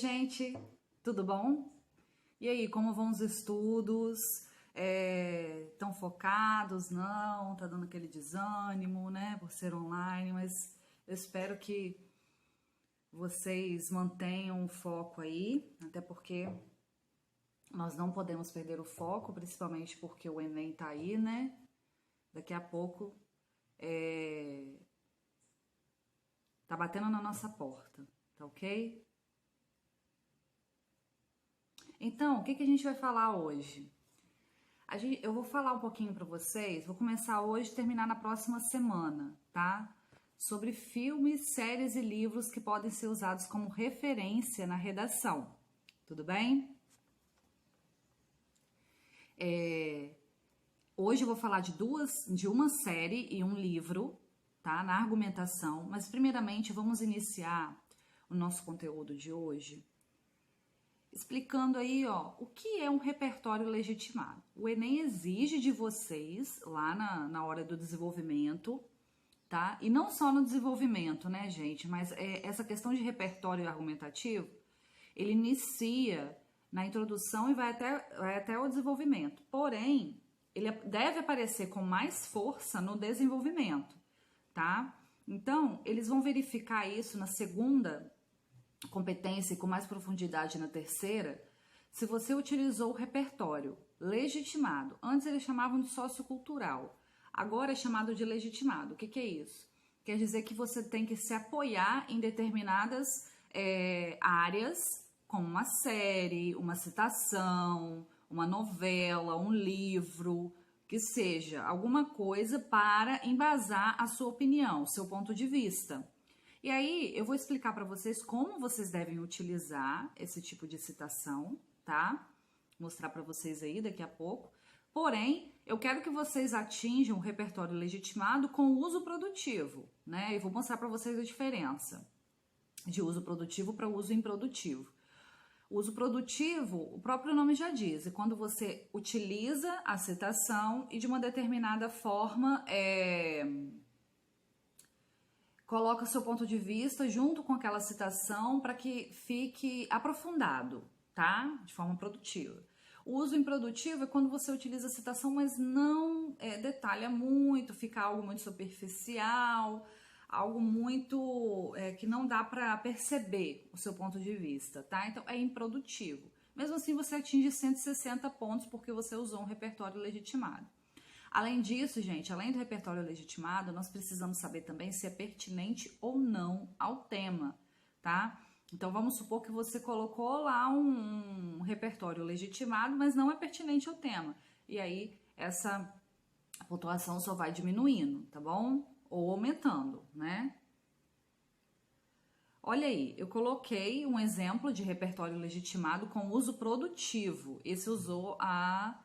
gente, tudo bom? E aí, como vão os estudos? Estão focados? Não? Tá dando aquele desânimo, né? Por ser online, mas eu espero que vocês mantenham o foco aí, até porque nós não podemos perder o foco, principalmente porque o Enem tá aí, né? Daqui a pouco tá batendo na nossa porta, tá ok? Então, o que a gente vai falar hoje? Eu vou falar um pouquinho para vocês, vou começar hoje e terminar na próxima semana, tá? Sobre filmes, séries e livros que podem ser usados como referência na redação, tudo bem? Hoje eu vou falar de uma série e um livro, tá? Na argumentação, mas primeiramente vamos iniciar o nosso conteúdo de hoje explicando aí, ó, o que é um repertório legitimado. O Enem exige de vocês, lá na hora do desenvolvimento, tá? E não só no desenvolvimento, né, gente? Mas essa questão de repertório argumentativo, ele inicia na introdução e vai até o desenvolvimento. Porém, ele deve aparecer com mais força no desenvolvimento, tá? Então, eles vão verificar isso na segunda competência e com mais profundidade na terceira, se você utilizou o repertório legitimado. Antes eles chamavam de sociocultural, agora é chamado de legitimado. O que é isso? Quer dizer que você tem que se apoiar em determinadas áreas, como uma série, uma citação, uma novela, um livro, que seja alguma coisa para embasar a sua opinião, o seu ponto de vista. E aí, eu vou explicar para vocês como vocês devem utilizar esse tipo de citação, tá? Mostrar para vocês aí daqui a pouco. Porém, eu quero que vocês atinjam o repertório legitimado com o uso produtivo, né? E vou mostrar para vocês a diferença de uso produtivo para uso improdutivo. O uso produtivo, o próprio nome já diz, é quando você utiliza a citação e de uma determinada forma coloca seu ponto de vista junto com aquela citação para que fique aprofundado, tá? De forma produtiva. O uso improdutivo é quando você utiliza a citação, mas não detalha muito, fica algo muito superficial, algo muito que não dá para perceber o seu ponto de vista, tá? Então é improdutivo. Mesmo assim, você atinge 160 pontos porque você usou um repertório legitimado. Além disso, gente, além do repertório legitimado, nós precisamos saber também se é pertinente ou não ao tema, tá? Então, vamos supor que você colocou lá um repertório legitimado, mas não é pertinente ao tema. E aí, essa pontuação só vai diminuindo, tá bom? Ou aumentando, né? Olha aí, eu coloquei um exemplo de repertório legitimado com uso produtivo. Esse usou a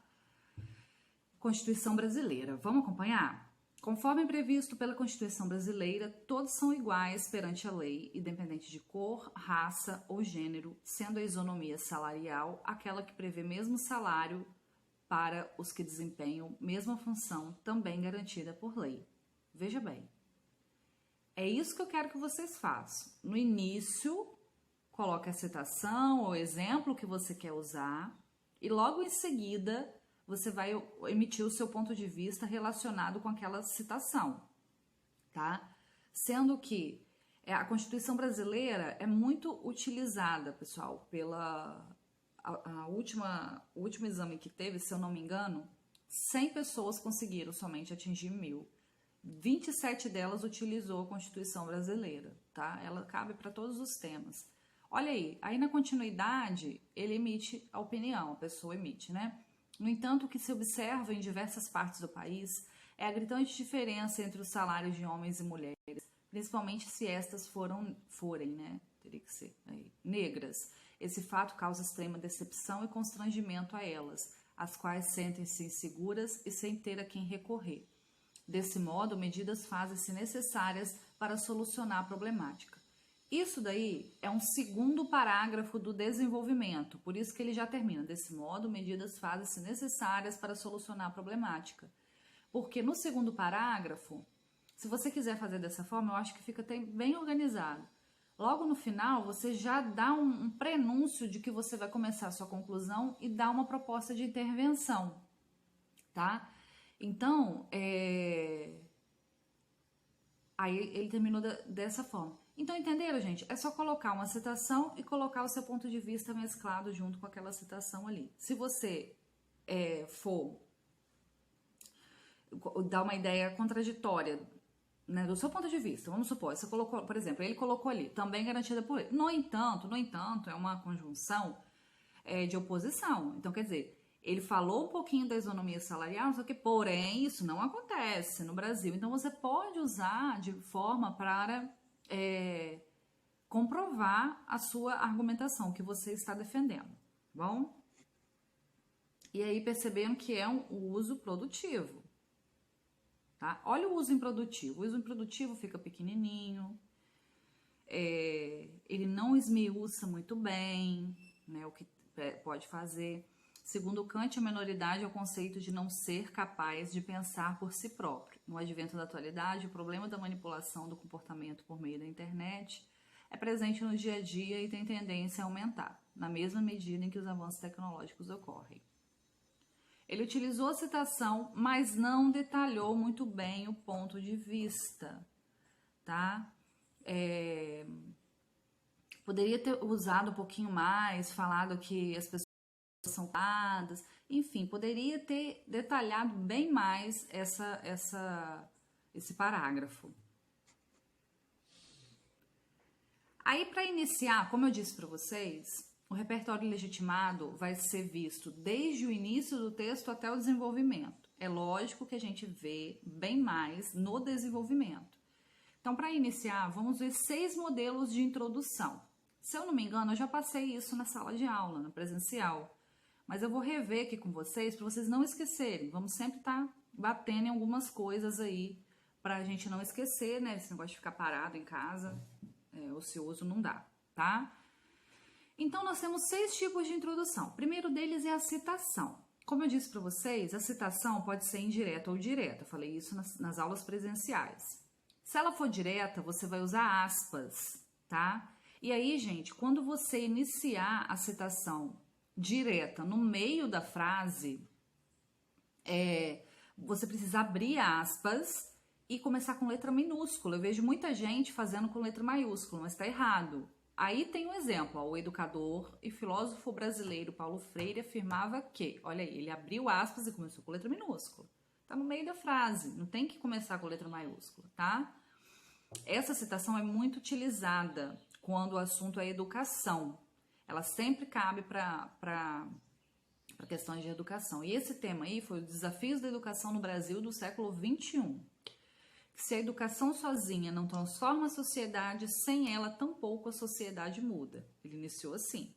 Constituição Brasileira. Vamos acompanhar? Conforme previsto pela Constituição Brasileira, todos são iguais perante a lei, independente de cor, raça ou gênero, sendo a isonomia salarial aquela que prevê mesmo salário para os que desempenham mesma função, também garantida por lei. Veja bem, é isso que eu quero que vocês façam. No início, coloque a citação ou exemplo que você quer usar e logo em seguida você vai emitir o seu ponto de vista relacionado com aquela citação, tá? Sendo que a Constituição Brasileira é muito utilizada, pessoal, o último exame que teve, se eu não me engano, 100 pessoas conseguiram somente atingir 1.000. 27 delas utilizou a Constituição Brasileira, tá? Ela cabe para todos os temas. Olha aí na continuidade, ele emite a opinião, a pessoa emite, né? No entanto, o que se observa em diversas partes do país é a gritante diferença entre os salários de homens e mulheres, principalmente se estas forem, né, teria que ser negras. Esse fato causa extrema decepção e constrangimento a elas, as quais sentem-se inseguras e sem ter a quem recorrer. Desse modo, medidas fazem-se necessárias para solucionar a problemática. Isso daí é um segundo parágrafo do desenvolvimento, por isso que ele já termina. Desse modo, medidas fazem-se necessárias para solucionar a problemática. Porque no segundo parágrafo, se você quiser fazer dessa forma, eu acho que fica bem organizado. Logo no final, você já dá um prenúncio de que você vai começar a sua conclusão e dá uma proposta de intervenção, tá? Então, aí ele terminou dessa forma. Então, entenderam, gente? É só colocar uma citação e colocar o seu ponto de vista mesclado junto com aquela citação ali. Se você for dar uma ideia contraditória, né, do seu ponto de vista, vamos supor, você colocou, por exemplo, ele colocou ali, também garantida por ele. No entanto, é uma conjunção de oposição. Então, quer dizer, ele falou um pouquinho da isonomia salarial, só que, porém, isso não acontece no Brasil. Então, você pode usar de forma para comprovar a sua argumentação, que você está defendendo, bom? E aí, percebendo que é um uso produtivo, tá? Olha o uso improdutivo. O uso improdutivo fica pequenininho, ele não esmiuça muito bem, né, o que pode fazer. Segundo Kant, a menoridade é o conceito de não ser capaz de pensar por si próprio. No advento da atualidade, o problema da manipulação do comportamento por meio da internet é presente no dia a dia e tem tendência a aumentar, na mesma medida em que os avanços tecnológicos ocorrem. Ele utilizou a citação, mas não detalhou muito bem o ponto de vista, tá? Poderia ter usado um pouquinho mais, falado que as pessoas são dadas, enfim, poderia ter detalhado bem mais esse parágrafo. Aí, para iniciar, como eu disse para vocês, o repertório legitimado vai ser visto desde o início do texto até o desenvolvimento. É lógico que a gente vê bem mais no desenvolvimento. Então, para iniciar, vamos ver 6 modelos de introdução. Se eu não me engano, eu já passei isso na sala de aula, na presencial. Mas eu vou rever aqui com vocês, para vocês não esquecerem. Vamos sempre estar batendo em algumas coisas aí, para a gente não esquecer, né? Esse negócio de ficar parado em casa, ocioso, não dá, tá? Então, nós temos 6 tipos de introdução. O primeiro deles é a citação. Como eu disse para vocês, a citação pode ser indireta ou direta. Eu falei isso nas aulas presenciais. Se ela for direta, você vai usar aspas, tá? E aí, gente, quando você iniciar a citação direta no meio da frase, você precisa abrir aspas e começar com letra minúscula. Eu vejo muita gente fazendo com letra maiúscula, mas está errado. Aí tem um exemplo, ó, o educador e filósofo brasileiro Paulo Freire afirmava que, olha aí, ele abriu aspas e começou com letra minúscula. Tá no meio da frase, não tem que começar com letra maiúscula, tá? Essa citação é muito utilizada quando o assunto é educação. Ela sempre cabe para questões de educação. E esse tema aí foi os desafios da educação no Brasil do século XXI. Se a educação sozinha não transforma a sociedade, sem ela tampouco a sociedade muda. Ele iniciou assim.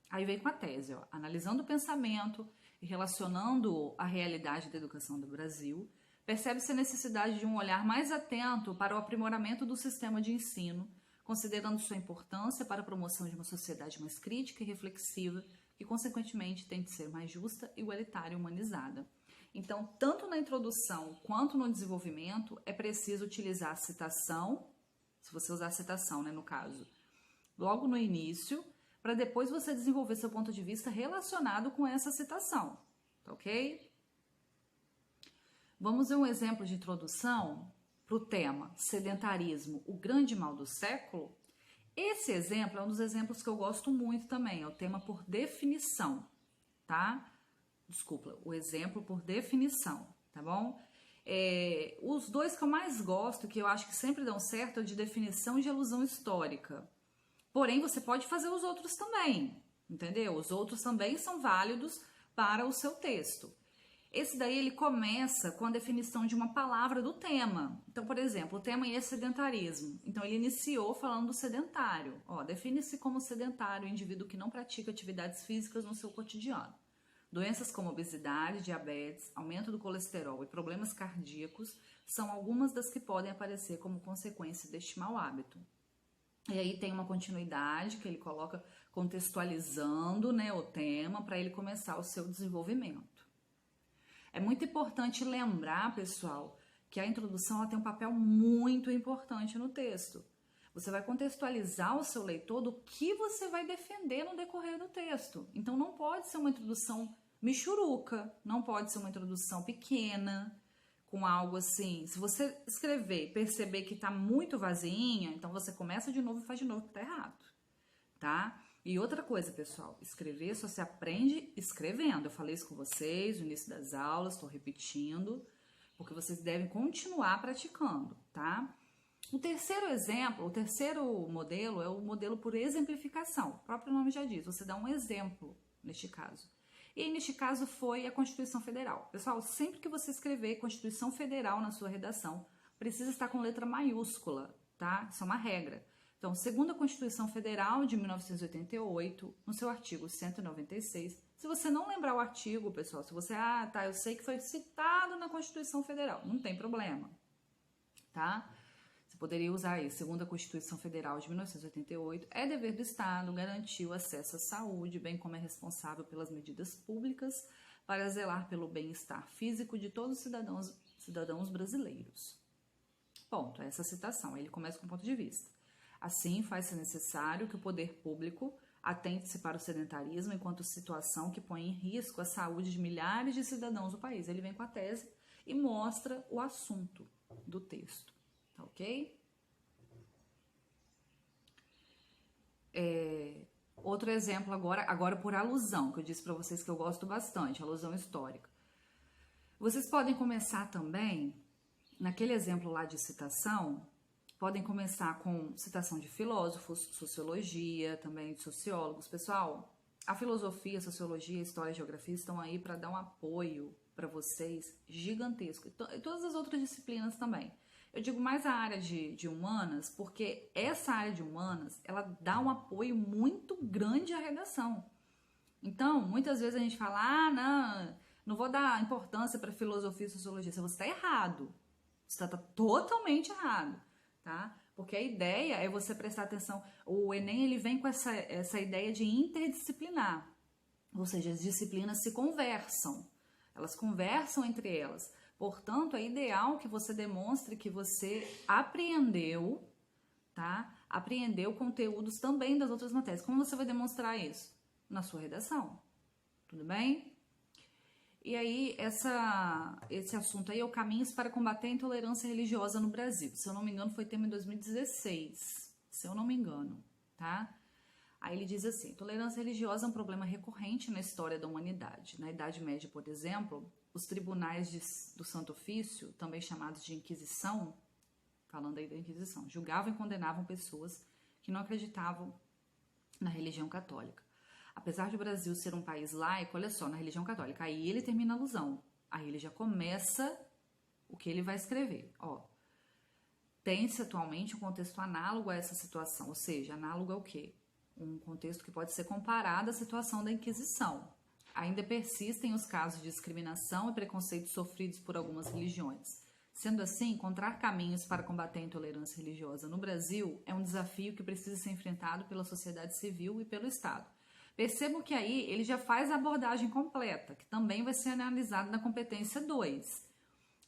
Aí vem com a tese, ó, analisando o pensamento e relacionando a realidade da educação do Brasil, percebe-se a necessidade de um olhar mais atento para o aprimoramento do sistema de ensino, considerando sua importância para a promoção de uma sociedade mais crítica e reflexiva, que consequentemente tem de ser mais justa, igualitária e humanizada. Então, tanto na introdução quanto no desenvolvimento, é preciso utilizar a citação, se você usar a citação, né, no caso, logo no início, para depois você desenvolver seu ponto de vista relacionado com essa citação, tá ok? Vamos ver um exemplo de introdução para o tema sedentarismo, o grande mal do século. Esse exemplo é um dos exemplos que eu gosto muito também, é o tema por definição, tá? Desculpa, o exemplo por definição, tá bom? Os dois que eu mais gosto, que eu acho que sempre dão certo, é o de definição e de alusão histórica. Porém, você pode fazer os outros também, entendeu? Os outros também são válidos para o seu texto. Esse daí, ele começa com a definição de uma palavra do tema. Então, por exemplo, o tema é sedentarismo. Então, ele iniciou falando do sedentário. Ó, define-se como sedentário o indivíduo que não pratica atividades físicas no seu cotidiano. Doenças como obesidade, diabetes, aumento do colesterol e problemas cardíacos são algumas das que podem aparecer como consequência deste mau hábito. E aí tem uma continuidade que ele coloca contextualizando, né, o tema para ele começar o seu desenvolvimento. É muito importante lembrar, pessoal, que a introdução ela tem um papel muito importante no texto. Você vai contextualizar o seu leitor do que você vai defender no decorrer do texto. Então não pode ser uma introdução michuruca, não pode ser uma introdução pequena, com algo assim. Se você escrever e perceber que tá muito vazinha, então você começa de novo e faz de novo, que tá errado, tá? E outra coisa, pessoal, escrever só se aprende escrevendo. Eu falei isso com vocês no início das aulas, estou repetindo, porque vocês devem continuar praticando, tá? O terceiro exemplo, o terceiro modelo é o modelo por exemplificação. O próprio nome já diz, você dá um exemplo neste caso. E aí, neste caso, foi a Constituição Federal. Pessoal, sempre que você escrever Constituição Federal na sua redação, precisa estar com letra maiúscula, tá? Isso é uma regra. Então, segundo a Constituição Federal de 1988, no seu artigo 196, se você não lembrar o artigo, pessoal, se você, eu sei que foi citado na Constituição Federal, não tem problema, tá? Poderia usar aí, segundo a Constituição Federal de 1988, é dever do Estado garantir o acesso à saúde, bem como é responsável pelas medidas públicas para zelar pelo bem-estar físico de todos os cidadãos brasileiros. Ponto, essa citação, ele começa com ponto de vista. Assim, faz-se necessário que o poder público atente-se para o sedentarismo enquanto situação que põe em risco a saúde de milhares de cidadãos do país. Ele vem com a tese e mostra o assunto do texto. Ok? Outro exemplo agora por alusão, que eu disse para vocês que eu gosto bastante, alusão histórica. Vocês podem começar também, naquele exemplo lá de citação, podem começar com citação de filósofos, sociologia, também de sociólogos. Pessoal, a filosofia, a sociologia, a história e a geografia estão aí para dar um apoio para vocês gigantesco. E todas as outras disciplinas também. Eu digo mais a área de humanas, porque essa área de humanas, ela dá um apoio muito grande à redação. Então, muitas vezes a gente fala, não vou dar importância para filosofia e sociologia. Você está errado. Você está totalmente errado, tá? Porque a ideia é você prestar atenção. O Enem, ele vem com essa ideia de interdisciplinar. Ou seja, as disciplinas se conversam. Elas conversam entre elas. Portanto, é ideal que você demonstre que você apreendeu, tá? Apreendeu conteúdos também das outras matérias. Como você vai demonstrar isso? Na sua redação. Tudo bem? E aí, esse assunto aí é o Caminhos para Combater a Intolerância Religiosa no Brasil. Se eu não me engano, foi tema em 2016. Se eu não me engano, tá? Aí ele diz assim, intolerância religiosa é um problema recorrente na história da humanidade. Na Idade Média, por exemplo, os tribunais do Santo Ofício, também chamados de Inquisição, falando aí da Inquisição, julgavam e condenavam pessoas que não acreditavam na religião católica. Apesar de o Brasil ser um país laico, olha só, na religião católica, aí ele termina a alusão, aí ele já começa o que ele vai escrever, ó. Tem-se atualmente um contexto análogo a essa situação, ou seja, análogo ao quê? Um contexto que pode ser comparado à situação da Inquisição. Ainda persistem os casos de discriminação e preconceito sofridos por algumas religiões. Sendo assim, encontrar caminhos para combater a intolerância religiosa no Brasil é um desafio que precisa ser enfrentado pela sociedade civil e pelo Estado. Percebam que aí ele já faz a abordagem completa, que também vai ser analisada na competência 2,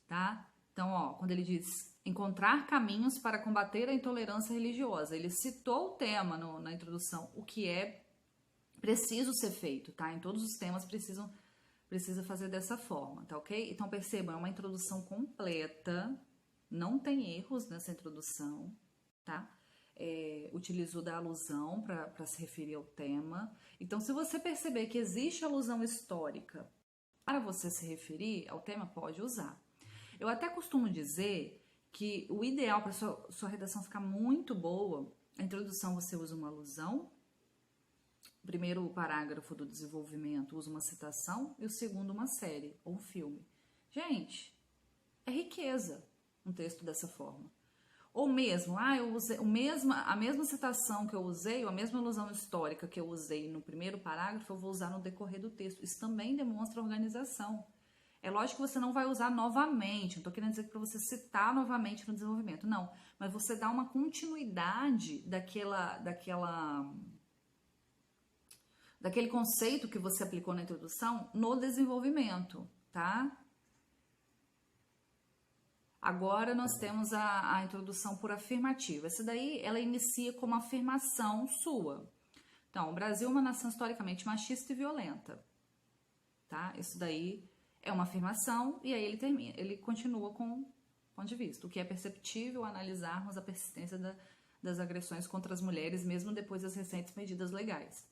tá? Então, ó, quando ele diz encontrar caminhos para combater a intolerância religiosa, ele citou o tema na introdução, o que é preciso ser feito, tá? Em todos os temas precisa fazer dessa forma, tá ok? Então, percebam, é uma introdução completa, não tem erros nessa introdução, tá? Utilizou da alusão para se referir ao tema. Então, se você perceber que existe alusão histórica para você se referir ao tema, pode usar. Eu até costumo dizer que o ideal para sua redação ficar muito boa, a introdução você usa uma alusão, o primeiro parágrafo do desenvolvimento usa uma citação e o segundo uma série ou um filme. Gente, é riqueza um texto dessa forma. Ou mesmo, eu usei a mesma citação que eu usei, ou a mesma alusão histórica que eu usei no primeiro parágrafo, eu vou usar no decorrer do texto. Isso também demonstra organização. É lógico que você não vai usar novamente, não estou querendo dizer que para você citar novamente no desenvolvimento, não. Mas você dá uma continuidade daquele conceito que você aplicou na introdução no desenvolvimento, tá? Agora nós temos a introdução por afirmativa. Essa daí, ela inicia como afirmação sua. Então, o Brasil é uma nação historicamente machista e violenta, tá? Isso daí é uma afirmação e aí ele continua com o ponto de vista. O que é perceptível analisarmos a persistência das agressões contra as mulheres, mesmo depois das recentes medidas legais.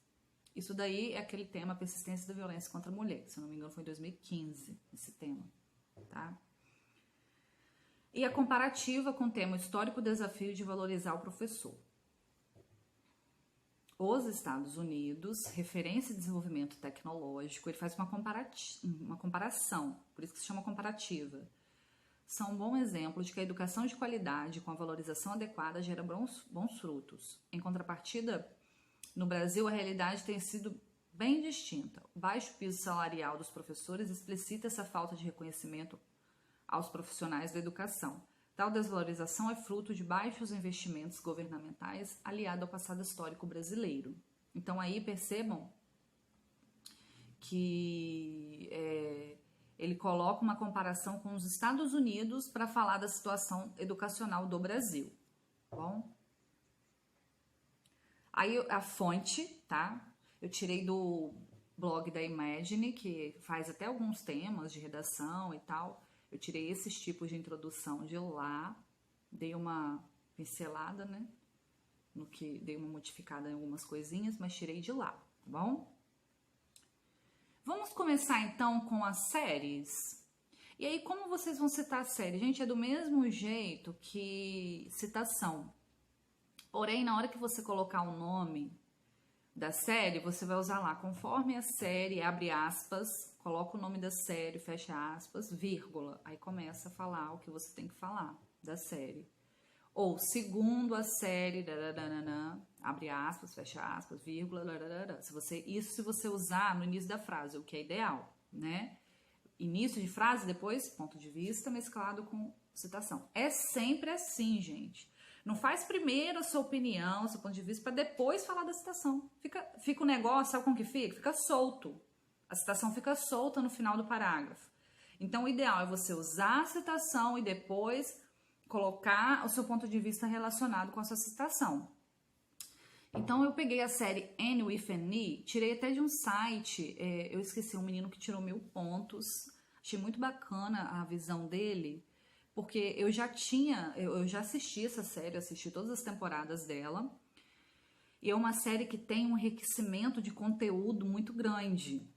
Isso daí é aquele tema, persistência da violência contra a mulher. Se eu não me engano, foi em 2015 esse tema, tá? E a comparativa com o tema histórico desafio de valorizar o professor. Os Estados Unidos, referência de desenvolvimento tecnológico, ele faz uma comparação, por isso que se chama comparativa. São um bom exemplo de que a educação de qualidade com a valorização adequada gera bons frutos. Em contrapartida, no Brasil, a realidade tem sido bem distinta. O baixo piso salarial dos professores explicita essa falta de reconhecimento aos profissionais da educação. Tal desvalorização é fruto de baixos investimentos governamentais aliado ao passado histórico brasileiro. Então aí percebam que ele coloca uma comparação com os Estados Unidos para falar da situação educacional do Brasil. Bom? Aí a fonte, tá? Eu tirei do blog da Imagine, que faz até alguns temas de redação e tal. Eu tirei esses tipos de introdução de lá, dei uma pincelada, né? Dei uma modificada em algumas coisinhas, mas tirei de lá, tá bom? Vamos começar então com as séries. E aí, como vocês vão citar a série? Gente, é do mesmo jeito que citação. Porém, na hora que você colocar o nome da série, você vai usar lá, conforme a série, abre aspas, coloca o nome da série, fecha aspas, vírgula. Aí começa a falar o que você tem que falar da série. Ou, segundo a série, abre aspas, fecha aspas, vírgula, se você usar no início da frase, o que é ideal, né? Início de frase, depois ponto de vista, mesclado com citação. É sempre assim, gente. Não faz primeiro a sua opinião, seu ponto de vista, para depois falar da citação. Fica o negócio, sabe como que fica? Fica solto. A citação fica solta no final do parágrafo. Então, o ideal é você usar a citação e depois colocar o seu ponto de vista relacionado com a sua citação. Então, eu peguei a série Annie with an E, tirei até de um site, eu esqueci, um menino que tirou 1000 pontos. Achei muito bacana a visão dele, porque eu já assisti essa série, assisti todas as temporadas dela, e é uma série que tem um enriquecimento de conteúdo muito grande,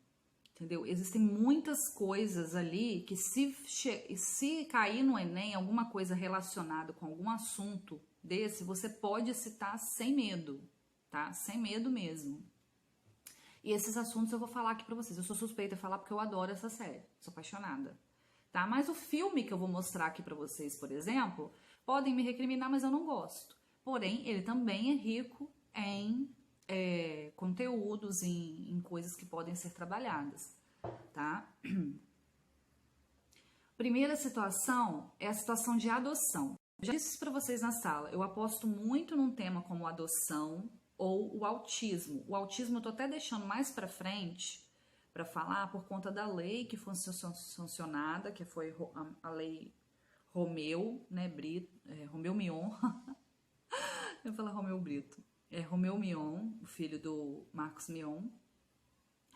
entendeu? Existem muitas coisas ali que se cair no Enem alguma coisa relacionada com algum assunto desse, você pode citar sem medo, tá? Sem medo mesmo. E esses assuntos eu vou falar aqui pra vocês. Eu sou suspeita de falar porque eu adoro essa série, sou apaixonada. Tá? Mas o filme que eu vou mostrar aqui pra vocês, por exemplo, podem me recriminar, mas eu não gosto. Porém, ele também é rico em conteúdos, em coisas que podem ser trabalhadas, tá? Primeira situação é a situação de adoção. Eu já disse isso pra vocês na sala. Eu aposto muito num tema como adoção ou o autismo. O autismo eu tô até deixando mais pra frente para falar por conta da lei que foi sancionada, que foi a lei Romeu, né, Romeu Mion. Eu ia falar Romeu Brito. É Romeu Mion, o filho do Marcos Mion.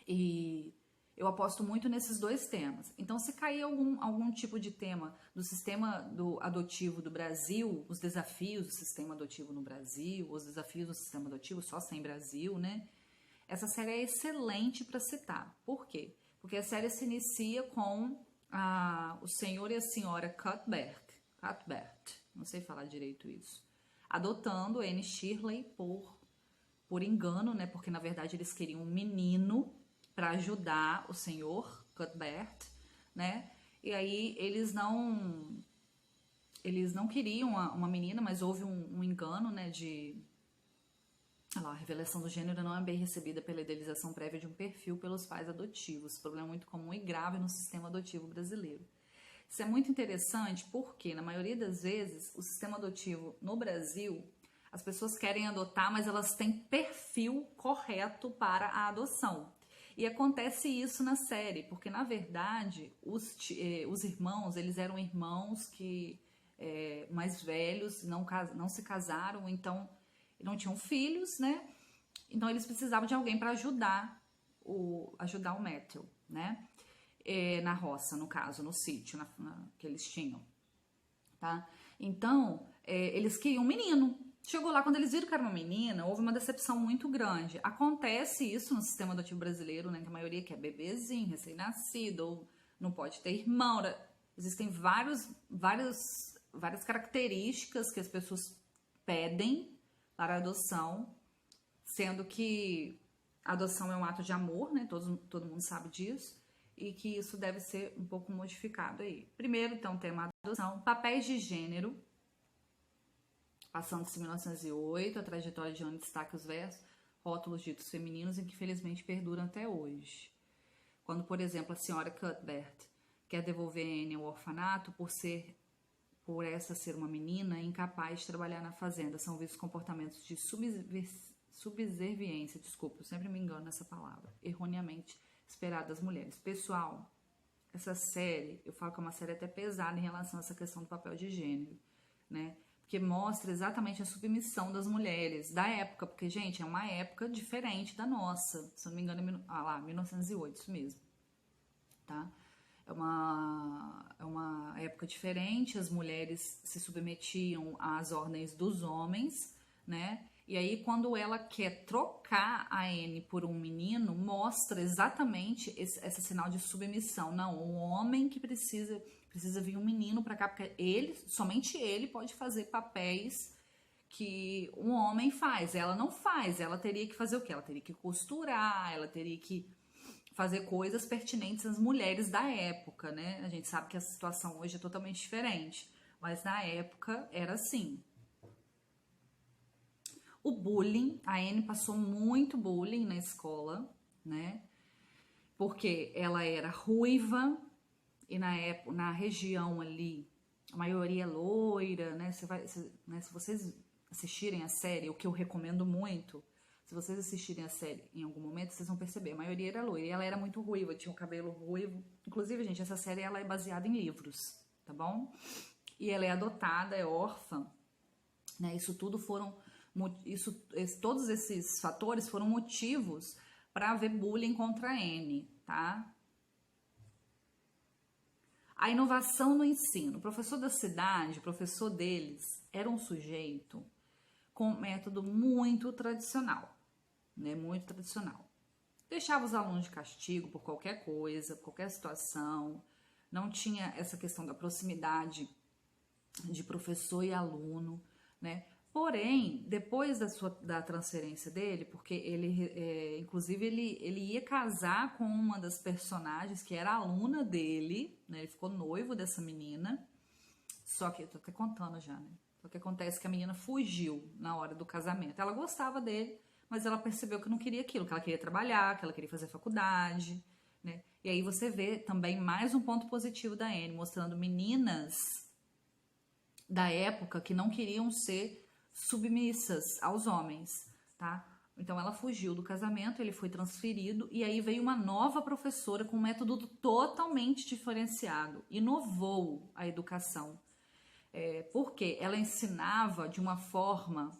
E eu aposto muito nesses dois temas. Então, se cair algum tipo de tema do sistema adotivo do Brasil, os desafios do sistema adotivo no Brasil, os desafios do sistema adotivo só sem Brasil, né? Essa série é excelente para citar. Por quê? Porque a série se inicia com o senhor e a senhora Cuthbert, não sei falar direito isso, adotando Anne Shirley por engano, né? Porque na verdade eles queriam um menino para ajudar o senhor Cuthbert, né? E aí eles não queriam uma menina, mas houve um engano, né? A revelação do gênero não é bem recebida pela idealização prévia de um perfil pelos pais adotivos, problema muito comum e grave no sistema adotivo brasileiro. Isso é muito interessante porque, na maioria das vezes, o sistema adotivo no Brasil, as pessoas querem adotar, mas elas têm perfil correto para a adoção. E acontece isso na série, porque, na verdade, os irmãos, eles eram irmãos que mais velhos, não se casaram, então não tinham filhos, né? Então eles precisavam de alguém para ajudar o Matthew, né? Na roça, no caso, no sítio que eles tinham, tá? Então, eles queriam um menino. Chegou lá, quando eles viram que era uma menina, houve uma decepção muito grande. Acontece isso no sistema adotivo brasileiro, né? Que a maioria quer bebezinho, recém-nascido, ou não pode ter irmão. Existem várias características que as pessoas pedem para a adoção, sendo que a adoção é um ato de amor, né? Todo mundo sabe disso. E que isso deve ser um pouco modificado aí. Primeiro, então, tema adoção, papéis de gênero, passando-se 1908, a trajetória de Anne destaca os versos, rótulos ditos femininos e que infelizmente perduram até hoje. Quando, por exemplo, a senhora Cuthbert quer devolver Anne ao orfanato por essa ser uma menina incapaz de trabalhar na fazenda, são vistos comportamentos de subserviência, desculpa, eu sempre me engano nessa palavra, erroneamente esperado das mulheres. Pessoal, essa série, eu falo que é uma série até pesada em relação a essa questão do papel de gênero, né? Porque mostra exatamente a submissão das mulheres da época, porque, gente, é uma época diferente da nossa. Se eu não me engano, 1908, isso mesmo, tá? É uma época diferente, as mulheres se submetiam às ordens dos homens, né? E aí, quando ela quer trocar a Anne por um menino, mostra exatamente esse sinal de submissão. Não, o homem que precisa vir um menino para cá, porque somente ele pode fazer papéis que um homem faz. Ela não faz, ela teria que fazer o quê? Ela teria que costurar, ela teria que fazer coisas pertinentes às mulheres da época, né? A gente sabe que a situação hoje é totalmente diferente, mas na época era assim. O bullying, a Anne passou muito bullying na escola, né? Porque ela era ruiva e na região ali, a maioria é loira, né? Se vocês assistirem a série, o que eu recomendo muito, se vocês assistirem a série em algum momento, vocês vão perceber, a maioria era loira e ela era muito ruiva, tinha o cabelo ruivo. Inclusive, gente, essa série ela é baseada em livros, tá bom? E ela é adotada, é órfã, né? Todos esses fatores foram motivos para haver bullying contra a Anne, tá? A inovação no ensino. O professor da cidade, o professor deles, era um sujeito com um método muito tradicional, né? Muito tradicional. Deixava os alunos de castigo por qualquer coisa, qualquer situação. Não tinha essa questão da proximidade de professor e aluno, né? Porém, depois da transferência dele, porque inclusive ele ia casar com uma das personagens que era aluna dele, né? Ele ficou noivo dessa menina, só que, eu tô até contando já, né? Só que acontece que a menina fugiu na hora do casamento. Ela gostava dele, mas ela percebeu que não queria aquilo, que ela queria trabalhar, que ela queria fazer faculdade, né? E aí você vê também mais um ponto positivo da Anne, mostrando meninas da época que não queriam ser submissas aos homens, tá? Então ela fugiu do casamento, ele foi transferido e aí veio uma nova professora com um método totalmente diferenciado, inovou a educação, porque ela ensinava de uma forma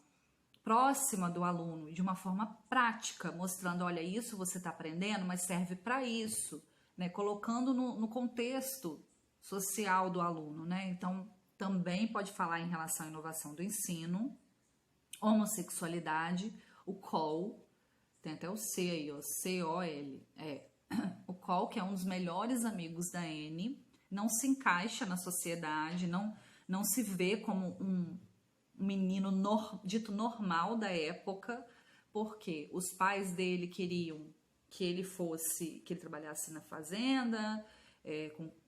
próxima do aluno, de uma forma prática, mostrando, olha, isso você está aprendendo, mas serve para isso, né? Colocando no contexto social do aluno, né? Então também pode falar em relação à inovação do ensino, homossexualidade, o COL, tem até o C aí, ó, C-O-L, o COL, que é um dos melhores amigos da Anne, não se encaixa na sociedade, não se vê como um menino dito normal da época, porque os pais dele queriam que ele trabalhasse na fazenda,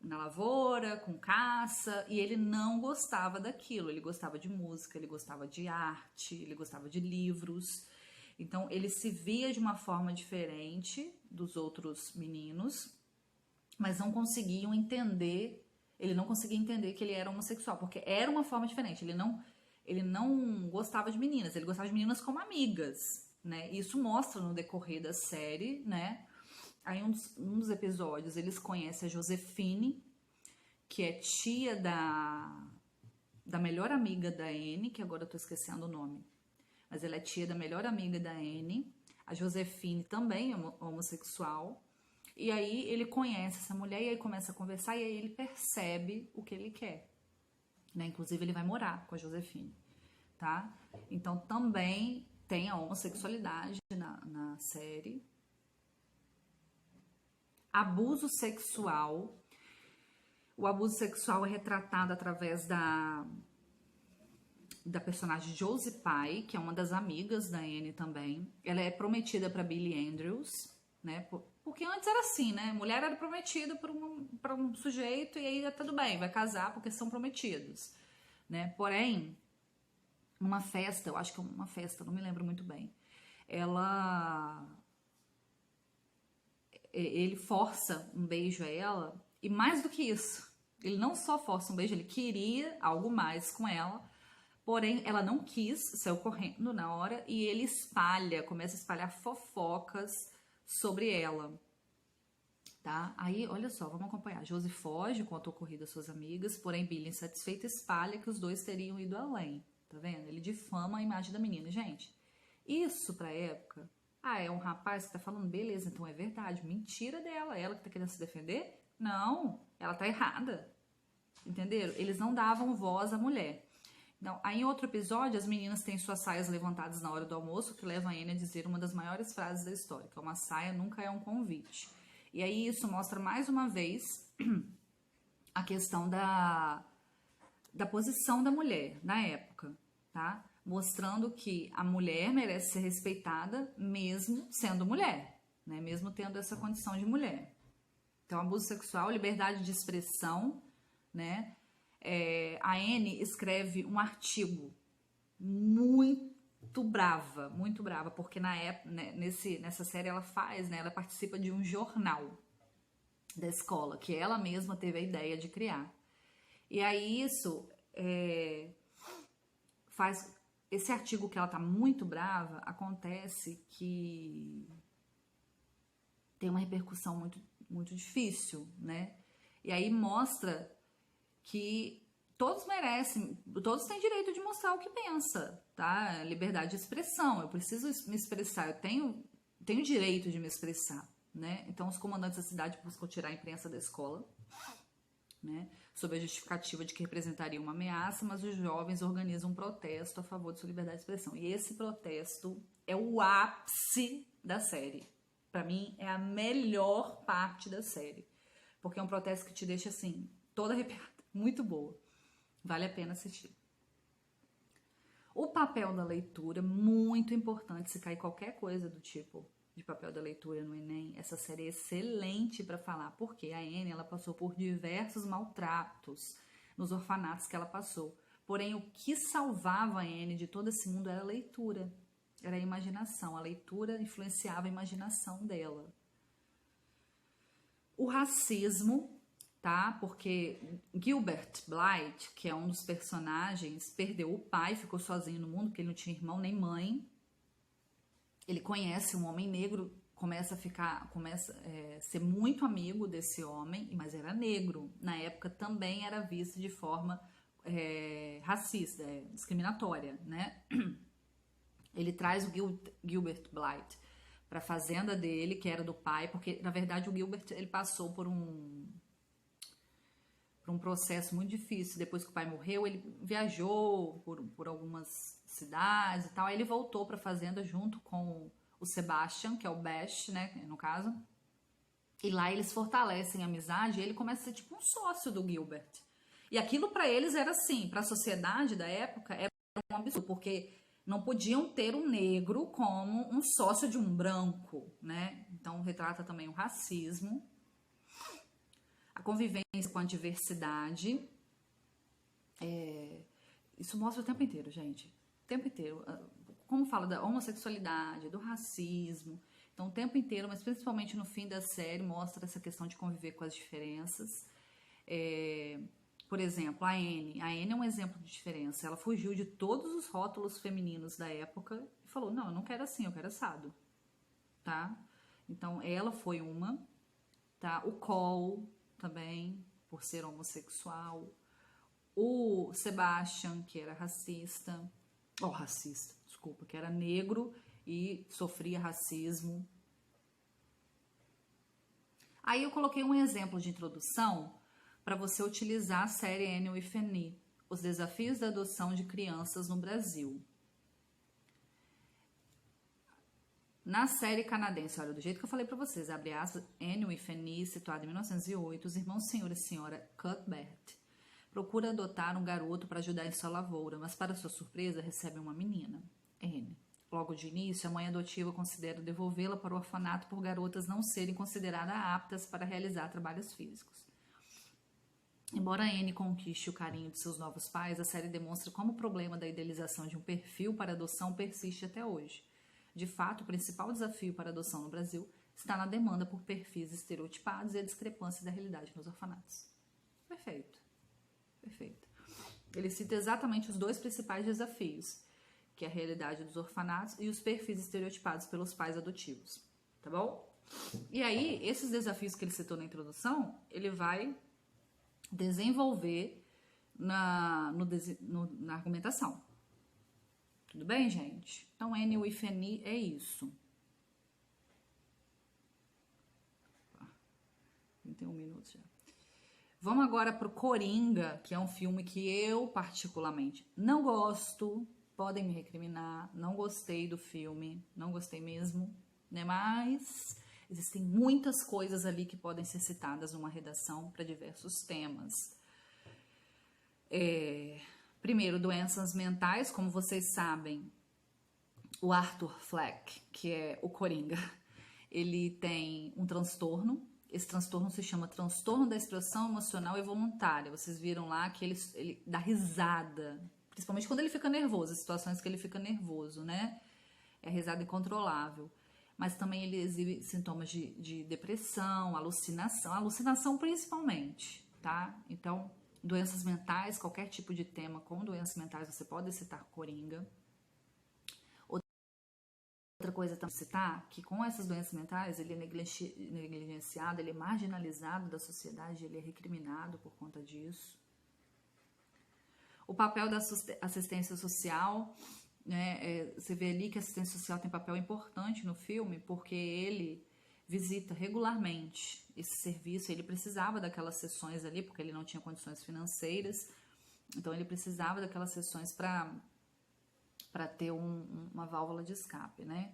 na lavoura, com caça, e ele não gostava daquilo, ele gostava de música, ele gostava de arte, ele gostava de livros, então ele se via de uma forma diferente dos outros meninos, mas ele não conseguia entender que ele era homossexual, porque era uma forma diferente, ele não gostava de meninas, ele gostava de meninas como amigas, né? Isso mostra no decorrer da série, né? Aí um dos episódios eles conhecem a Josefine, que é tia da da melhor amiga da Anne, que agora eu tô esquecendo o nome, mas ela é tia da melhor amiga da Anne. A Josefine também é homossexual. E aí ele conhece essa mulher e aí começa a conversar e aí ele percebe o que ele quer, né? Inclusive ele vai morar com a Josefine, tá? Então também tem a homossexualidade na série. Abuso sexual. O abuso sexual é retratado através da personagem Josie Pye, que é uma das amigas da Anne também. Ela é prometida para Billy Andrews, né? Porque antes era assim, né? Mulher era prometida para um sujeito e aí tudo bem, vai casar porque são prometidos, né? Porém, numa festa, eu acho que é uma festa, não me lembro muito bem, ele força um beijo a ela e mais do que isso, ele não só força um beijo, ele queria algo mais com ela. Porém, ela não quis, saiu correndo na hora e ele começa a espalhar fofocas sobre ela, tá? Aí, olha só, vamos acompanhar. Josie foge, conta o ocorrido às suas amigas, porém Billy, insatisfeito, espalha que os dois teriam ido além, tá vendo? Ele difama a imagem da menina. Gente, isso pra época, é um rapaz que tá falando, beleza, então é verdade, mentira dela, ela que tá querendo se defender? Não, ela tá errada, entenderam? Eles não davam voz à mulher. Não, aí em outro episódio, as meninas têm suas saias levantadas na hora do almoço, que leva a Anne a dizer uma das maiores frases da história, que é uma saia nunca é um convite. E aí isso mostra mais uma vez a questão da posição da mulher na época, tá? Mostrando que a mulher merece ser respeitada mesmo sendo mulher, né? Mesmo tendo essa condição de mulher. Então, abuso sexual, liberdade de expressão, né? A Anne escreve um artigo muito brava, porque na época, né, nessa série ela faz, né, ela participa de um jornal da escola, que ela mesma teve a ideia de criar. E aí isso faz, esse artigo que ela tá muito brava, acontece que tem uma repercussão muito, muito difícil, né? E aí mostra que todos merecem, todos têm direito de mostrar o que pensa, tá? Liberdade de expressão, eu preciso me expressar, eu tenho direito de me expressar, né? Então os comandantes da cidade buscam tirar a imprensa da escola, né? Sob a justificativa de que representaria uma ameaça, mas os jovens organizam um protesto a favor de sua liberdade de expressão. E esse protesto é o ápice da série. Pra mim, é a melhor parte da série. Porque é um protesto que te deixa, assim, toda arrepiada. Muito boa. Vale a pena assistir. O papel da leitura, muito importante. Se cair qualquer coisa do tipo de papel da leitura no Enem, essa série é excelente para falar. Porque a Anne, ela passou por diversos maltratos nos orfanatos que ela passou. Porém, o que salvava a Anne de todo esse mundo era a leitura. Era a imaginação. A leitura influenciava a imaginação dela. O racismo, tá? Porque Gilbert Blythe, que é um dos personagens, perdeu o pai, ficou sozinho no mundo, porque ele não tinha irmão nem mãe. Ele conhece um homem negro, começa a ser muito amigo desse homem, mas era negro. Na época também era visto de forma racista, discriminatória, né? Ele traz o Gilbert Blythe para a fazenda dele, que era do pai, porque na verdade o Gilbert ele passou por um processo muito difícil. Depois que o pai morreu, ele viajou por algumas cidades e tal. Aí ele voltou para a fazenda junto com o Sebastian, que é o Bash, né, no caso. E lá eles fortalecem a amizade e ele começa a ser tipo um sócio do Gilbert. E aquilo para eles era assim, para a sociedade da época era um absurdo, porque não podiam ter um negro como um sócio de um branco, né? Então retrata também o racismo, a convivência com a diversidade. Isso mostra o tempo inteiro, gente. O tempo inteiro. Como fala da homossexualidade, do racismo. Então, o tempo inteiro, mas principalmente no fim da série, mostra essa questão de conviver com as diferenças. Por exemplo, a Anne. A Anne é um exemplo de diferença. Ela fugiu de todos os rótulos femininos da época e falou, não, eu não quero assim, eu quero assado. Tá? Então, ela foi uma. Tá? O Cole também, por ser homossexual. O Sebastian, que era desculpa, que era negro e sofria racismo. Aí eu coloquei um exemplo de introdução para você utilizar a série Annie with Annie, os desafios da adoção de crianças no Brasil. Na série canadense, olha, do jeito que eu falei para vocês, abre aspas, Annie with Annie, situada em 1908, os irmãos senhor e senhora Cuthbert procura adotar um garoto para ajudar em sua lavoura, mas para sua surpresa recebe uma menina, Anne. Logo de início, a mãe adotiva considera devolvê-la para o orfanato por garotas não serem consideradas aptas para realizar trabalhos físicos. Embora Anne conquiste o carinho de seus novos pais, a série demonstra como o problema da idealização de um perfil para adoção persiste até hoje. De fato, o principal desafio para a adoção no Brasil está na demanda por perfis estereotipados e a discrepância da realidade nos orfanatos. Perfeito. Perfeito. Ele cita exatamente os dois principais desafios, que é a realidade dos orfanatos e os perfis estereotipados pelos pais adotivos, tá bom? E aí, esses desafios que ele citou na introdução, ele vai desenvolver na argumentação. Tudo bem, gente? Então, Annie with Annie é isso. 31 minutos já. Vamos agora pro Coringa, que é um filme que eu particularmente não gosto. Podem me recriminar, não gostei do filme, não gostei mesmo, né? Mas existem muitas coisas ali que podem ser citadas numa redação para diversos temas. Primeiro, doenças mentais, como vocês sabem, o Arthur Fleck, que é o Coringa, ele tem um transtorno. Esse transtorno se chama transtorno da expressão emocional involuntária. Vocês viram lá que ele dá risada, principalmente quando ele fica nervoso, as situações que ele fica nervoso, né? É risada incontrolável. Mas também ele exibe sintomas de depressão, alucinação principalmente, tá? Então, doenças mentais, qualquer tipo de tema com doenças mentais, você pode citar Coringa. Outra coisa também citar que com essas doenças mentais ele é negligenciado, ele é marginalizado da sociedade, ele é recriminado por conta disso. O papel da assistência social, né, você vê ali que a assistência social tem papel importante no filme, porque ele visita regularmente esse serviço, ele precisava daquelas sessões ali, porque ele não tinha condições financeiras, então ele precisava daquelas sessões para ter uma válvula de escape, né?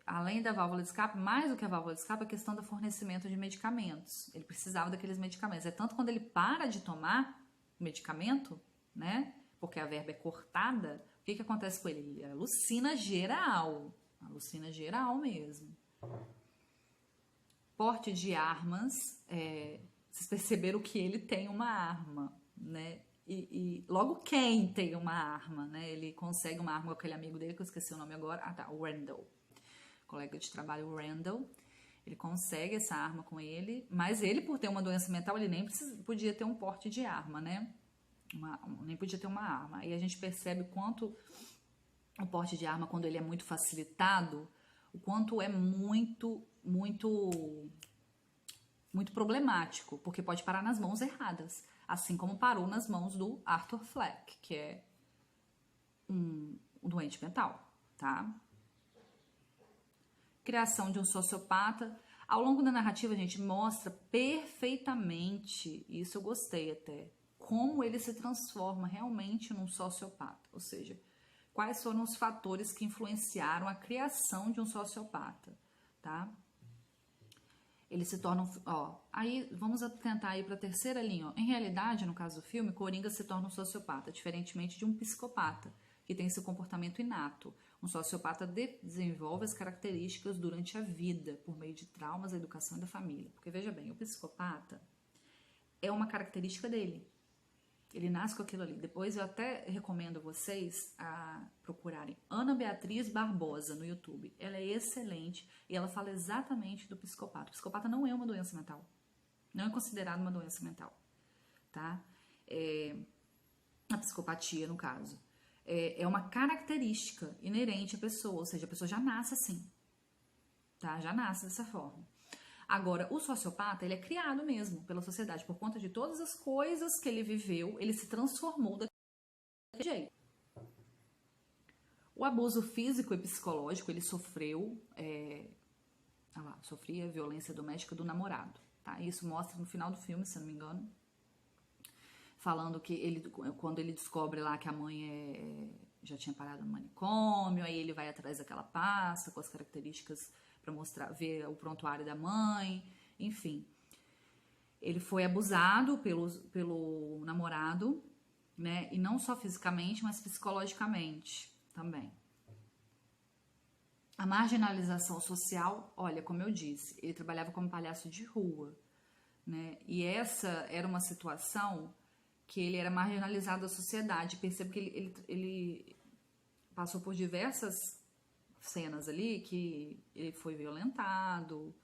Além da válvula de escape, mais do que a válvula de escape, a questão do fornecimento de medicamentos. Ele precisava daqueles medicamentos. É tanto quando ele para de tomar medicamento, né? Porque a verba é cortada, o que acontece com ele? Ele alucina geral mesmo. Porte de armas, vocês perceberam que ele tem uma arma, né? E logo quem tem uma arma, né? Ele consegue uma arma com aquele amigo dele, que eu esqueci o nome agora. Ah, tá, o Randall. Colega de trabalho, o Randall. Ele consegue essa arma com ele, mas ele, por ter uma doença mental, ele nem podia ter um porte de arma, né? Nem podia ter uma arma. Aí a gente percebe o quanto o porte de arma, quando ele é muito facilitado, o quanto é muito problemático, porque pode parar nas mãos erradas. Assim como parou nas mãos do Arthur Fleck, que é um doente mental, tá? Criação de um sociopata. Ao longo da narrativa, a gente mostra perfeitamente, isso eu gostei até, como ele se transforma realmente num sociopata. Ou seja, quais foram os fatores que influenciaram a criação de um sociopata, tá? Ele se torna aí vamos tentar ir para a terceira linha. Em realidade, no caso do filme, Coringa se torna um sociopata, diferentemente de um psicopata, que tem seu comportamento inato. Um sociopata desenvolve as características durante a vida, por meio de traumas, da educação e da família. Porque, veja bem, o psicopata é uma característica dele. Ele nasce com aquilo ali. Depois eu até recomendo vocês a procurarem Ana Beatriz Barbosa no YouTube. Ela é excelente e ela fala exatamente do psicopata. O psicopata não é uma doença mental. Não é considerado uma doença mental, tá? A psicopatia, no caso. É uma característica inerente à pessoa, ou seja, a pessoa já nasce assim, tá? Já nasce dessa forma. Agora, o sociopata, ele é criado mesmo pela sociedade. Por conta de todas as coisas que ele viveu, ele se transformou daquele jeito. O abuso físico e psicológico, ele sofreu, sofria violência doméstica do namorado, tá? Isso mostra no final do filme, se não me engano, falando que quando ele descobre lá que a mãe já tinha parado no manicômio, aí ele vai atrás daquela pasta com as características para mostrar, ver o prontuário da mãe, enfim. Ele foi abusado pelo namorado, né? E não só fisicamente, mas psicologicamente também. A marginalização social, olha, como eu disse, ele trabalhava como palhaço de rua, né? E essa era uma situação que ele era marginalizado da sociedade. Percebo que ele passou por diversas cenas ali que ele foi violentado,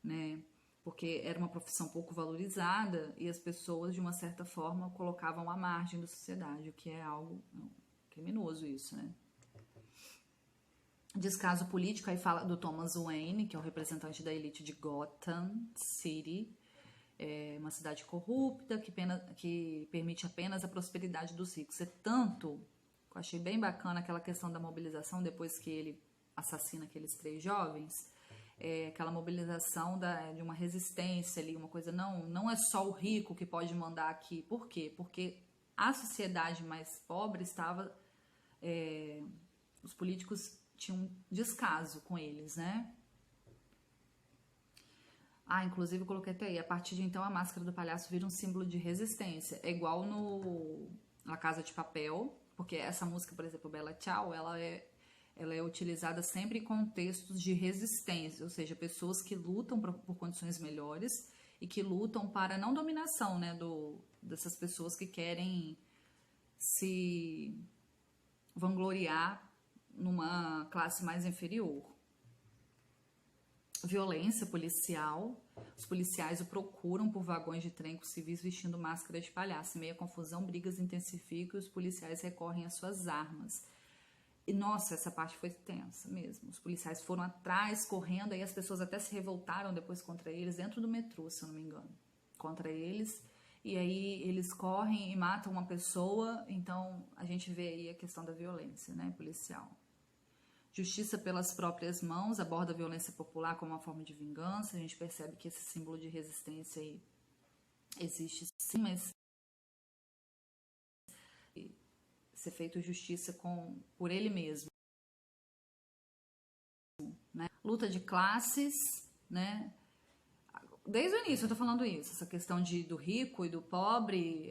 né? Porque era uma profissão pouco valorizada e as pessoas, de uma certa forma, o colocavam à margem da sociedade, o que é algo criminoso isso, né? Descaso político, aí fala do Thomas Wayne, que é o representante da elite de Gotham City, uma cidade corrupta que permite apenas a prosperidade dos ricos. É tanto, eu achei bem bacana aquela questão da mobilização depois que ele assassina aqueles 3 jovens, aquela mobilização de uma resistência ali, uma coisa, não é só o rico que pode mandar aqui. Por quê? Porque a sociedade mais pobre estava, os políticos tinham um descaso com eles, né? Inclusive eu coloquei até aí, a partir de então a máscara do palhaço vira um símbolo de resistência. É igual no La Casa de Papel, porque essa música, por exemplo, Bella Ciao, ela é utilizada sempre em contextos de resistência, ou seja, pessoas que lutam por condições melhores e que lutam para não dominação, né, dessas pessoas que querem se vangloriar numa classe mais inferior. Violência policial. Os policiais o procuram por vagões de trem com civis vestindo máscara de palhaço. Em meio à confusão, brigas intensificam e os policiais recorrem às suas armas. E, nossa, essa parte foi tensa mesmo. Os policiais foram atrás, correndo, aí as pessoas até se revoltaram depois contra eles, dentro do metrô, se eu não me engano, contra eles. E aí eles correm e matam uma pessoa. Então, a gente vê aí a questão da violência, né, policial. Justiça pelas próprias mãos, aborda a violência popular como uma forma de vingança. A gente percebe que esse símbolo de resistência aí existe sim, mas ser feito justiça por ele mesmo, né? Luta de classes, né? Desde o início eu tô falando isso, essa questão do rico e do pobre.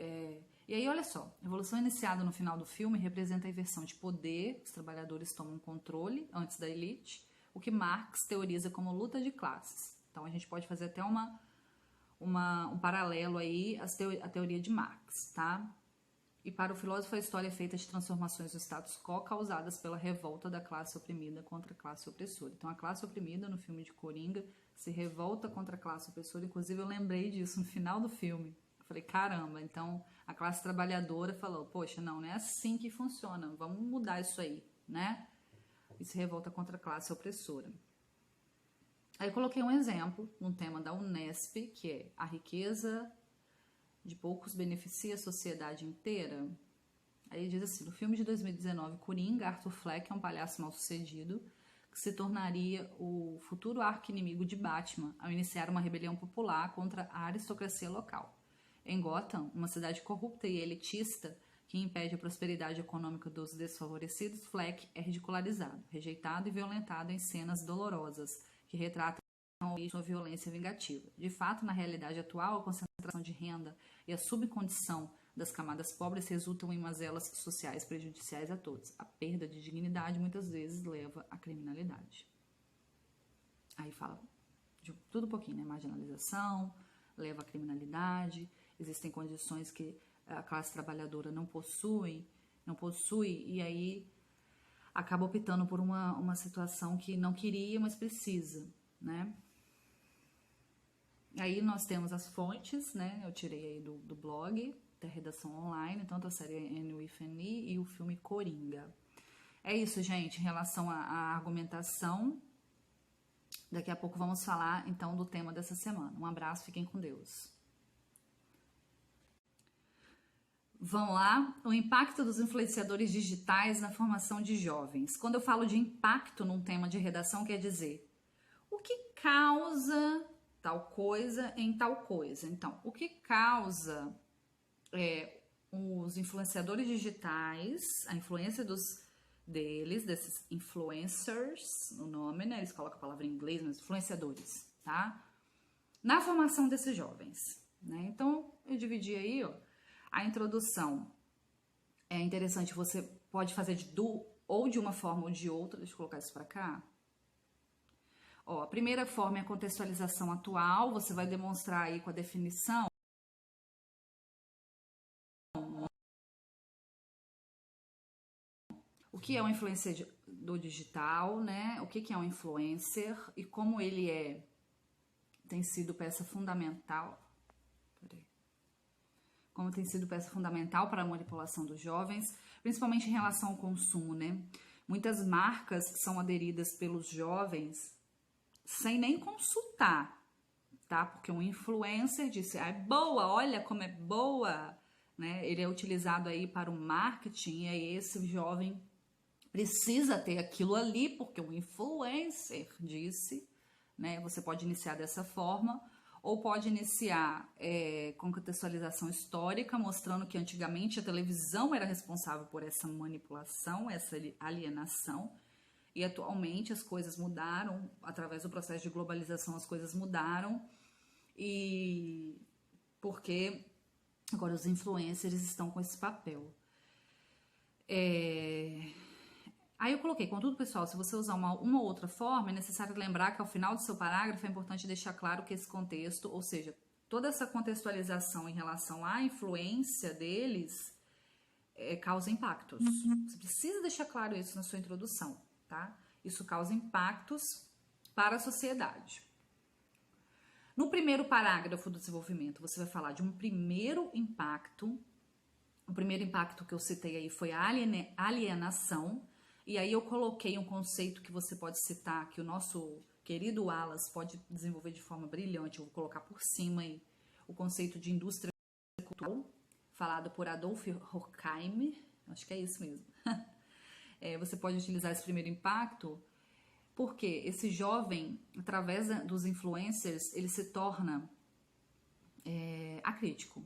E aí, olha só, a revolução iniciada no final do filme representa a inversão de poder, os trabalhadores tomam controle antes da elite, o que Marx teoriza como luta de classes. Então a gente pode fazer até um paralelo aí à teoria de Marx, tá? E para o filósofo, a história é feita de transformações do status quo causadas pela revolta da classe oprimida contra a classe opressora. Então, a classe oprimida, no filme de Coringa, se revolta contra a classe opressora. Inclusive, eu lembrei disso no final do filme. Eu falei, caramba, então a classe trabalhadora falou, poxa, não é assim que funciona, vamos mudar isso aí, né? E se revolta contra a classe opressora. Aí eu coloquei um exemplo, um tema da Unesp, que é a riqueza de poucos beneficia a sociedade inteira. Aí diz assim, no filme de 2019, Coringa, Arthur Fleck é um palhaço mal-sucedido que se tornaria o futuro arqui-inimigo de Batman ao iniciar uma rebelião popular contra a aristocracia local. Em Gotham, uma cidade corrupta e elitista que impede a prosperidade econômica dos desfavorecidos, Fleck é ridicularizado, rejeitado e violentado em cenas dolorosas que retratam sua violência vingativa. De fato, na realidade atual, a concentração de renda e a subcondição das camadas pobres resultam em mazelas sociais prejudiciais a todos. A perda de dignidade muitas vezes leva à criminalidade. Aí fala de tudo um pouquinho, né? Marginalização leva à criminalidade, existem condições que a classe trabalhadora não possui, e aí acaba optando por uma situação que não queria, mas precisa, né? Aí nós temos as fontes, né? Eu tirei aí do blog, da redação online, tanto a série Anne with Annie e o filme Coringa. É isso, gente, em relação à argumentação. Daqui a pouco vamos falar, então, do tema dessa semana. Um abraço, fiquem com Deus. Vamos lá, o impacto dos influenciadores digitais na formação de jovens. Quando eu falo de impacto num tema de redação, quer dizer o que causa tal coisa em tal coisa. Então, o que causa os influenciadores digitais, a influência desses influencers, o nome, né? Eles colocam a palavra em inglês, mas influenciadores, tá? Na formação desses jovens, né? Então, eu dividi aí, ó, a introdução. É interessante, você pode fazer ou de uma forma ou de outra. Deixa eu colocar isso para cá. Ó, a primeira forma é a contextualização atual. Você vai demonstrar aí com a definição o que é um influencer do digital, né? O que é um influencer e como ele tem sido peça fundamental. Como tem sido peça fundamental para a manipulação dos jovens, principalmente em relação ao consumo, né? Muitas marcas são aderidas pelos jovens sem nem consultar, tá? Porque um influencer disse, é boa, olha como é boa, né? Ele é utilizado aí para o marketing e aí esse jovem precisa ter aquilo ali porque o influencer disse, né? Você pode iniciar dessa forma ou pode iniciar com contextualização histórica, mostrando que antigamente a televisão era responsável por essa manipulação, essa alienação, e atualmente as coisas mudaram, através do processo de globalização as coisas mudaram, e porque agora os influencers estão com esse papel. Aí eu coloquei, contudo, pessoal, se você usar uma ou outra forma, é necessário lembrar que ao final do seu parágrafo é importante deixar claro que esse contexto, ou seja, toda essa contextualização em relação à influência deles, causa impactos. Você precisa deixar claro isso na sua introdução, tá? Isso causa impactos para a sociedade. No primeiro parágrafo do desenvolvimento, você vai falar de um primeiro impacto. O primeiro impacto que eu citei aí foi a alienação. E aí eu coloquei um conceito que você pode citar, que o nosso querido Wallace pode desenvolver de forma brilhante. Eu vou colocar por cima aí o conceito de indústria cultural, falado por Adolf Horkheimer. Acho que é isso mesmo. Você pode utilizar esse primeiro impacto porque esse jovem, através dos influencers, ele se torna acrítico,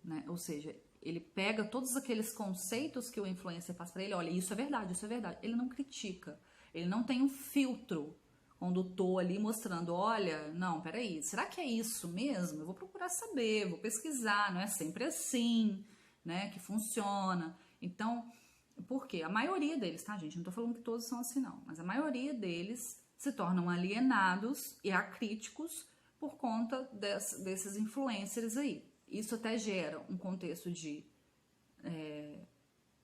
né? Ou seja, ele pega todos aqueles conceitos que o influencer passa para ele, olha, isso é verdade, isso é verdade. Ele não critica, ele não tem um filtro condutor ali mostrando, olha, não, peraí, será que é isso mesmo? Eu vou procurar saber, vou pesquisar, não é sempre assim, né, que funciona. Então, por quê? A maioria deles, tá, gente? Não tô falando que todos são assim, não, mas a maioria deles se tornam alienados e acríticos por conta desses influencers aí. Isso até gera um contexto de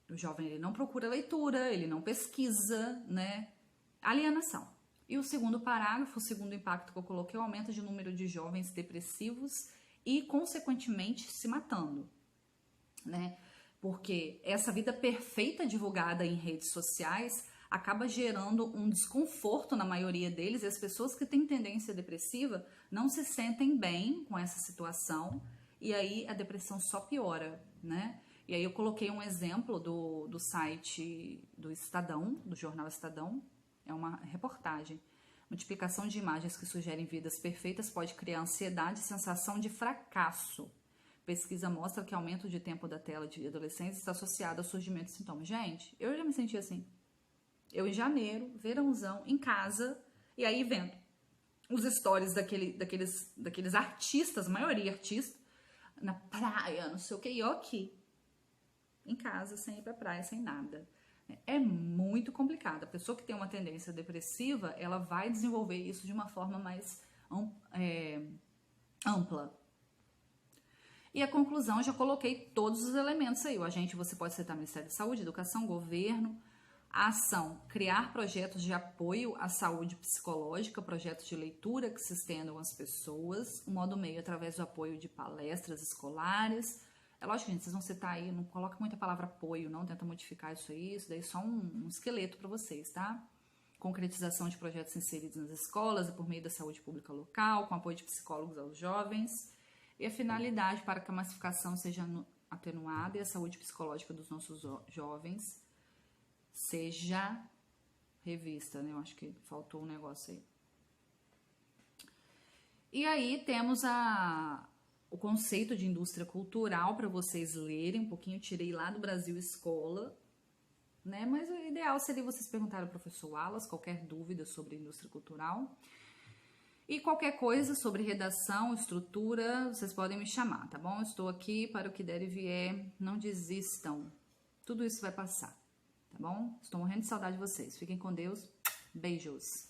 o jovem ele não procura leitura, ele não pesquisa, né? Alienação. E o segundo parágrafo, o segundo impacto que eu coloquei, é o aumento de número de jovens depressivos e, consequentemente, se matando, né? Porque essa vida perfeita divulgada em redes sociais acaba gerando um desconforto na maioria deles, e as pessoas que têm tendência depressiva não se sentem bem com essa situação, e aí a depressão só piora, né? E aí eu coloquei um exemplo do site do Estadão, do jornal Estadão, é uma reportagem. Multiplicação de imagens que sugerem vidas perfeitas pode criar ansiedade e sensação de fracasso. Pesquisa mostra que aumento de tempo da tela de adolescentes está associado ao surgimento de sintomas. Gente, eu já me senti assim. Eu em janeiro, verãozão, em casa, e aí vendo os stories daqueles artistas, a maioria artista, na praia, não sei o que, e eu aqui, em casa, sem ir pra praia, sem nada. É muito complicado. A pessoa que tem uma tendência depressiva, ela vai desenvolver isso de uma forma mais ampla. E a conclusão, eu já coloquei todos os elementos aí. O agente, você pode citar Ministério da Saúde, Educação, Governo. A ação, criar projetos de apoio à saúde psicológica, projetos de leitura que se estendam às pessoas. O modo meio, através do apoio de palestras escolares. É lógico, gente, vocês vão citar aí, não coloca muita palavra apoio, não, tenta modificar isso aí, isso daí é só um esqueleto para vocês, tá? concretização de projetos inseridos nas escolas e por meio da saúde pública local, com apoio de psicólogos aos jovens, e a finalidade para que a massificação seja atenuada e a saúde psicológica dos nossos jovens seja revista, né? Eu acho que faltou um negócio aí. E aí temos o conceito de indústria cultural para vocês lerem um pouquinho, eu tirei lá do Brasil Escola, né? Mas o ideal seria vocês perguntarem ao professor Wallace qualquer dúvida sobre indústria cultural. E qualquer coisa sobre redação, estrutura, vocês podem me chamar, tá bom? Eu estou aqui para o que der e vier, não desistam. Tudo isso vai passar, tá bom? Estou morrendo de saudade de vocês. Fiquem com Deus. Beijos.